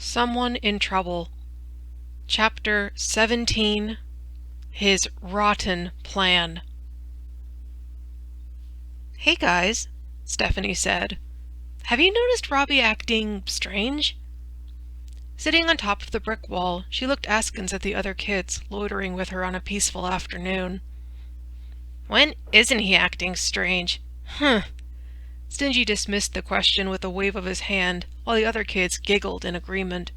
Someone in Trouble. Chapter 17. His Rotten Plan. "Hey guys," Stephanie said. "Have you noticed Robbie acting strange?" Sitting on top of the brick wall, she looked askance at the other kids loitering with her on a peaceful afternoon. "When isn't he acting strange? Huh." Stingy dismissed the question with a wave of his hand, while the other kids giggled in agreement.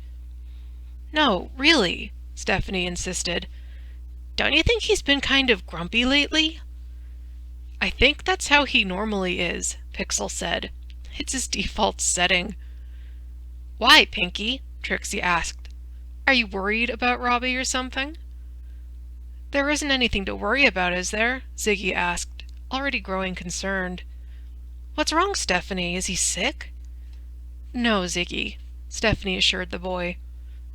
"No, really," Stephanie insisted. "Don't you think he's been kind of grumpy lately?" "I think that's how he normally is," Pixel said. "It's his default setting." "Why, Pinky?" Trixie asked. "Are you worried about Robbie or something?" "There isn't anything to worry about, is there?" Ziggy asked, already growing concerned. "What's wrong, Stephanie? Is he sick?" "No, Ziggy," Stephanie assured the boy.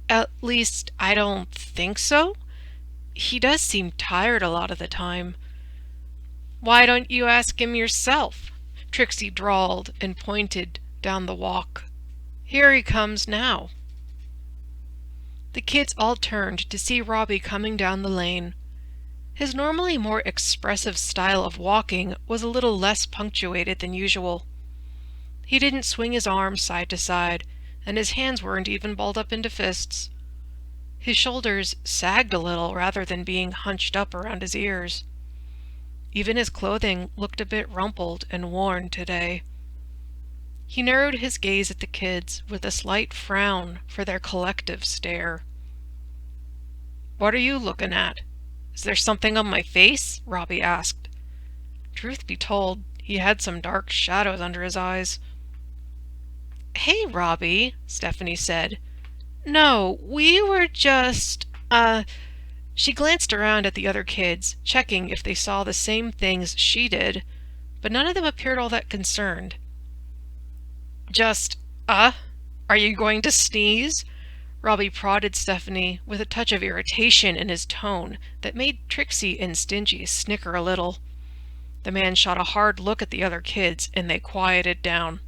"At least, I don't think so. He does seem tired a lot of the time." "Why don't you ask him yourself?" Trixie drawled and pointed down the walk. "Here he comes now." The kids all turned to see Robbie coming down the lane. His normally more expressive style of walking was a little less punctuated than usual. He didn't swing his arms side to side, and his hands weren't even balled up into fists. His shoulders sagged a little rather than being hunched up around his ears. Even his clothing looked a bit rumpled and worn today. He narrowed his gaze at the kids with a slight frown for their collective stare. "What are you looking at? Is there something on my face?" Robbie asked. Truth be told, he had some dark shadows under his eyes. "Hey, Robbie," Stephanie said. "No, we were just, She glanced around at the other kids, checking if they saw the same things she did, but none of them appeared all that concerned. "Just, are you going to sneeze?" Robbie prodded Stephanie with a touch of irritation in his tone that made Trixie and Stingy snicker a little. The man shot a hard look at the other kids, and they quieted down.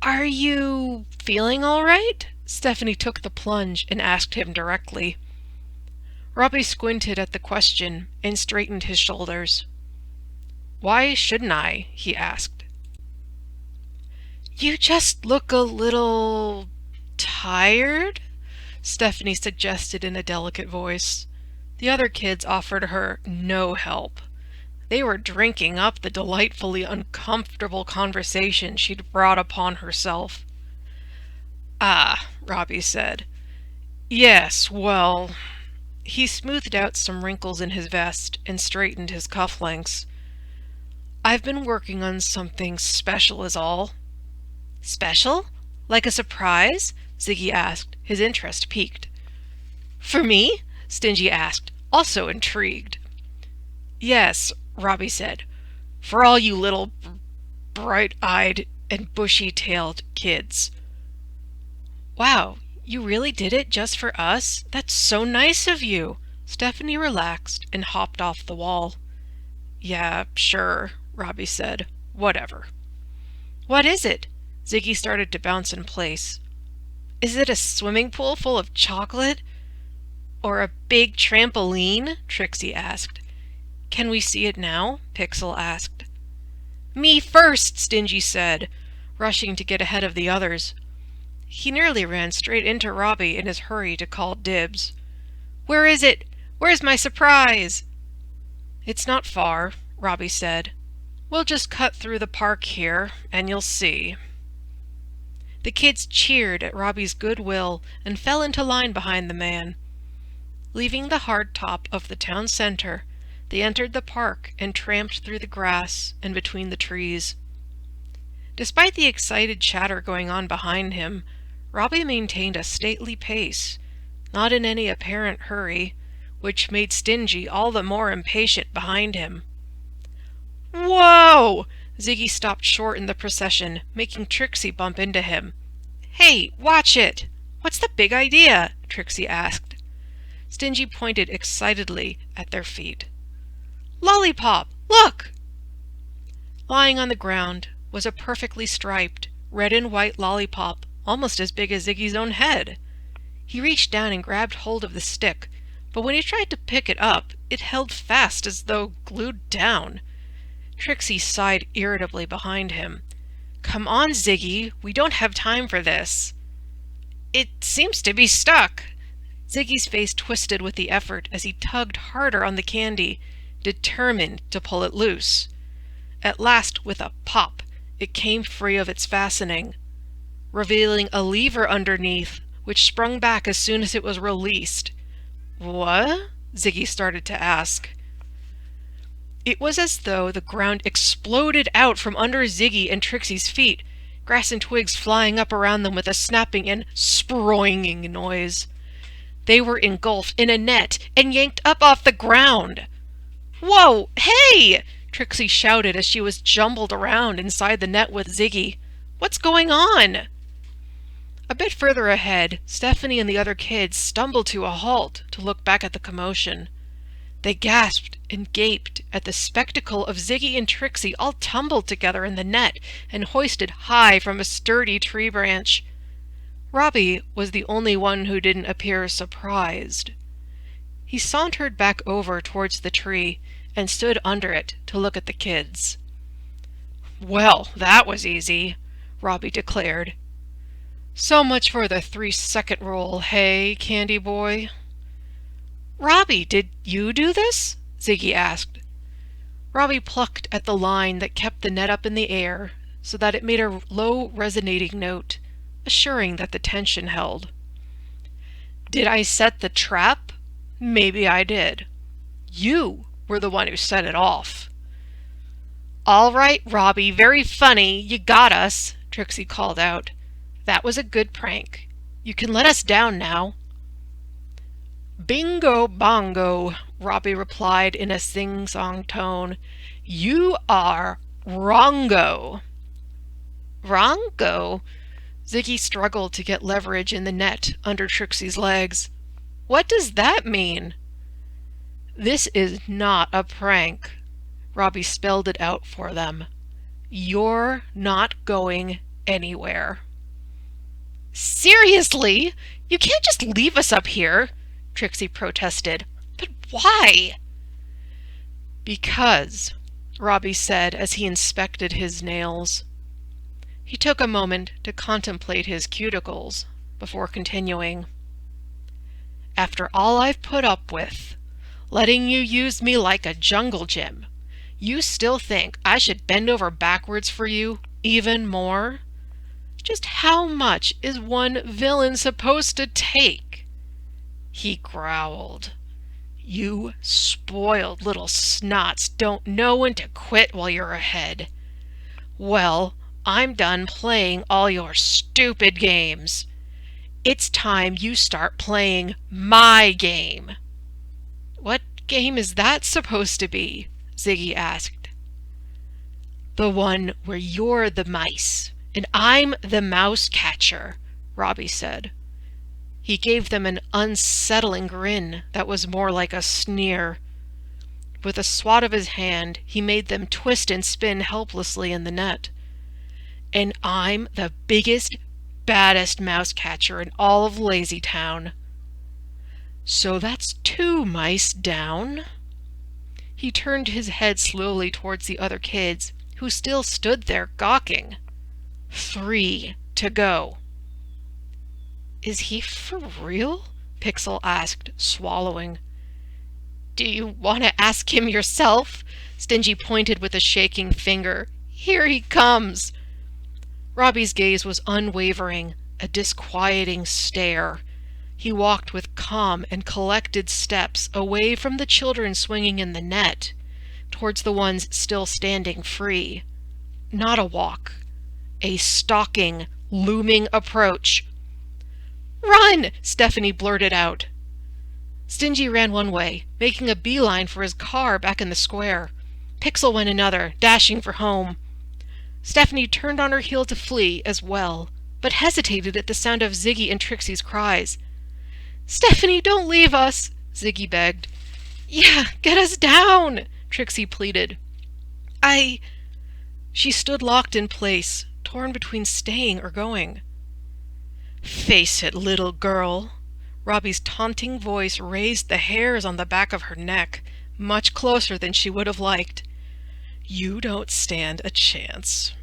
"Are you feeling all right?" Stephanie took the plunge and asked him directly. Robbie squinted at the question and straightened his shoulders. "Why shouldn't I?" he asked. "You just look a little tired?" Stephanie suggested in a delicate voice. The other kids offered her no help. They were drinking up the delightfully uncomfortable conversation she'd brought upon herself. Robbie said. "Yes, well..." He smoothed out some wrinkles in his vest and straightened his cufflinks. "I've been working on something special is all." "Special? Like a surprise?" Ziggy asked, his interest piqued. "For me?" Stingy asked, also intrigued. "Yes," Robbie said, "for all you little bright-eyed and bushy-tailed kids." "Wow, you really did it just for us? That's so nice of you." Stephanie relaxed and hopped off the wall. "Yeah, sure," Robbie said. "Whatever." "What is it?" Ziggy started to bounce in place. "Is it a swimming pool full of chocolate? Or a big trampoline?" Trixie asked. "Can we see it now?" Pixel asked. "Me first," Stingy said, rushing to get ahead of the others. He nearly ran straight into Robbie in his hurry to call dibs. "Where is it? Where's my surprise?" "It's not far," Robbie said. "We'll just cut through the park here, and you'll see." The kids cheered at Robbie's goodwill and fell into line behind the man. Leaving the hard top of the town center, they entered the park and tramped through the grass and between the trees. Despite the excited chatter going on behind him, Robbie maintained a stately pace, not in any apparent hurry, which made Stingy all the more impatient behind him. "Whoa!" Ziggy stopped short in the procession, making Trixie bump into him. "Hey, watch it!" "What's the big idea?" Trixie asked. Stingy pointed excitedly at their feet. "Lollipop! Look!" Lying on the ground was a perfectly striped red and white lollipop almost as big as Ziggy's own head. He reached down and grabbed hold of the stick, but when he tried to pick it up, it held fast as though glued down. Trixie sighed irritably behind him. "Come on, Ziggy, we don't have time for this." "It seems to be stuck." Ziggy's face twisted with the effort as he tugged harder on the candy, determined to pull it loose. At last, with a pop, it came free of its fastening, revealing a lever underneath, which sprung back as soon as it was released. "What?" Ziggy started to ask. It was as though the ground exploded out from under Ziggy and Trixie's feet, grass and twigs flying up around them with a snapping and sproinging noise. They were engulfed in a net and yanked up off the ground. "Whoa! Hey!" Trixie shouted as she was jumbled around inside the net with Ziggy. "What's going on?" A bit further ahead, Stephanie and the other kids stumbled to a halt to look back at the commotion. They gasped and gaped at the spectacle of Ziggy and Trixie all tumbled together in the net and hoisted high from a sturdy tree branch. Robbie was the only one who didn't appear surprised. He sauntered back over towards the tree and stood under it to look at the kids. "Well, that was easy," Robbie declared. "So much for the 3-second rule, hey, Candy Boy?" "Robbie, did you do this?" Ziggy asked. Robbie plucked at the line that kept the net up in the air so that it made a low resonating note, assuring that the tension held. "Did I set the trap? Maybe I did. You were the one who set it off." "All right, Robbie, very funny, you got us," Trixie called out. "That was a good prank. You can let us down now." "Bingo bongo," Robbie replied in a sing-song tone. "You are wrongo." "Wrongo?" Ziggy struggled to get leverage in the net under Trixie's legs. "What does that mean?" "This is not a prank." Robbie spelled it out for them. "You're not going anywhere." "Seriously? You can't just leave us up here," Trixie protested. "But why?" "Because," Robbie said as he inspected his nails. He took a moment to contemplate his cuticles before continuing. "After all I've put up with, letting you use me like a jungle gym, you still think I should bend over backwards for you even more? Just how much is one villain supposed to take?" He growled. "You spoiled little snots don't know when to quit while you're ahead. Well, I'm done playing all your stupid games. It's time you start playing my game." "What game is that supposed to be?" Ziggy asked. "The one where you're the mice and I'm the mouse catcher," Robbie said. He gave them an unsettling grin that was more like a sneer. With a swat of his hand, he made them twist and spin helplessly in the net. "And I'm the biggest, baddest mouse catcher in all of LazyTown." "So that's 2 mice down." He turned his head slowly towards the other kids, who still stood there gawking. 3 to go." "Is he for real?" Pixel asked, swallowing. "Do you want to ask him yourself?" Stingy pointed with a shaking finger. "Here he comes." Robbie's gaze was unwavering, a disquieting stare. He walked with calm and collected steps away from the children swinging in the net, towards the ones still standing free. Not a walk. A stalking, looming approach. "Run!" Stephanie blurted out. Stingy ran one way, making a beeline for his car back in the square. Pixel went another, dashing for home. Stephanie turned on her heel to flee as well, but hesitated at the sound of Ziggy and Trixie's cries. "Stephanie, don't leave us," Ziggy begged. "Yeah, get us down," Trixie pleaded. She stood locked in place, torn between staying or going. Face it, little girl. Robbie's taunting voice raised the hairs on the back of her neck, much closer than she would have liked. You don't stand a chance.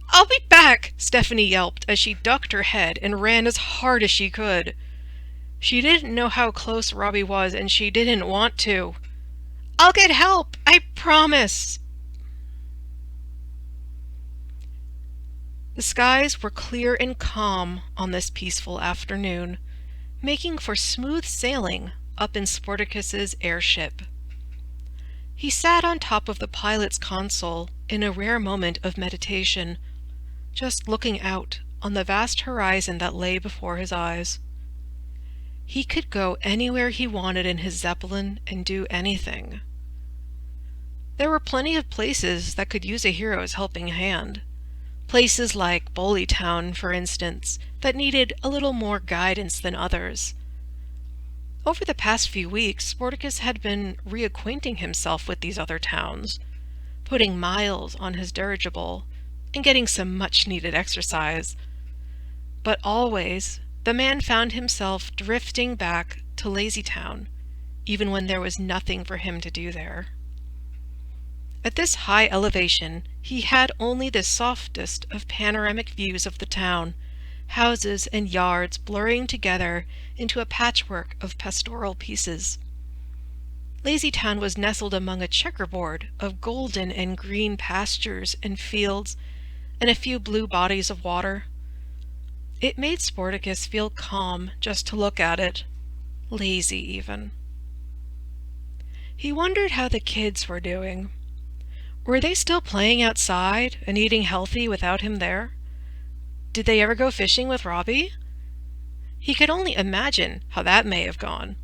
I'll be back, Stephanie yelped as she ducked her head and ran as hard as she could. She didn't know how close Robbie was, and she didn't want to. I'll get help, I promise. The skies were clear and calm on this peaceful afternoon, making for smooth sailing up in Sportacus's airship. He sat on top of the pilot's console in a rare moment of meditation, just looking out on the vast horizon that lay before his eyes. He could go anywhere he wanted in his Zeppelin and do anything. There were plenty of places that could use a hero's helping hand. Places like LazyTown, for instance, that needed a little more guidance than others. Over the past few weeks, Sportacus had been reacquainting himself with these other towns, putting miles on his dirigible, and getting some much-needed exercise. But always, the man found himself drifting back to LazyTown, even when there was nothing for him to do there. At this high elevation, he had only the softest of panoramic views of the town, houses and yards blurring together into a patchwork of pastoral pieces. LazyTown was nestled among a checkerboard of golden and green pastures and fields and a few blue bodies of water. It made Sportacus feel calm just to look at it, lazy even. He wondered how the kids were doing. Were they still playing outside and eating healthy without him there? Did they ever go fishing with Robbie? He could only imagine how that may have gone.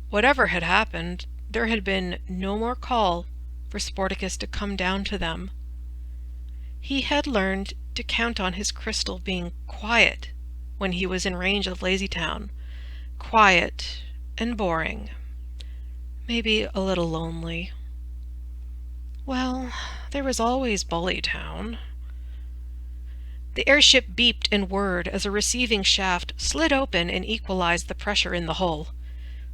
Whatever had happened, there had been no more call for Sportacus to come down to them. He had learned to count on his crystal being quiet when he was in range of LazyTown. Quiet and boring. Maybe a little lonely. Well, there was always LazyTown. The airship beeped and whirred as a receiving shaft slid open and equalized the pressure in the hull.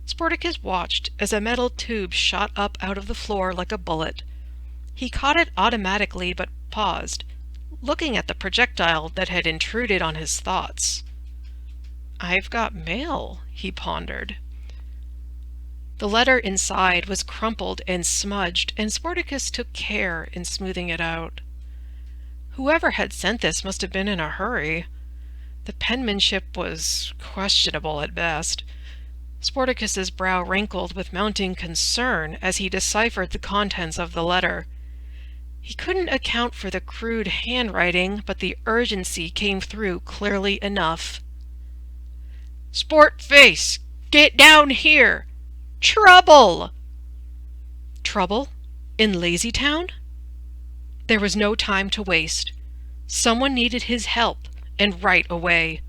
Sportacus watched as a metal tube shot up out of the floor like a bullet. He caught it automatically but paused, looking at the projectile that had intruded on his thoughts. I've got mail, he pondered. The letter inside was crumpled and smudged, and Sportacus took care in smoothing it out. Whoever had sent this must have been in a hurry. The penmanship was questionable at best. Sportacus's brow wrinkled with mounting concern as he deciphered the contents of the letter. He couldn't account for the crude handwriting, but the urgency came through clearly enough. Sportface, get down here! Trouble! Trouble? In LazyTown? There was no time to waste. Someone needed his help, and right away.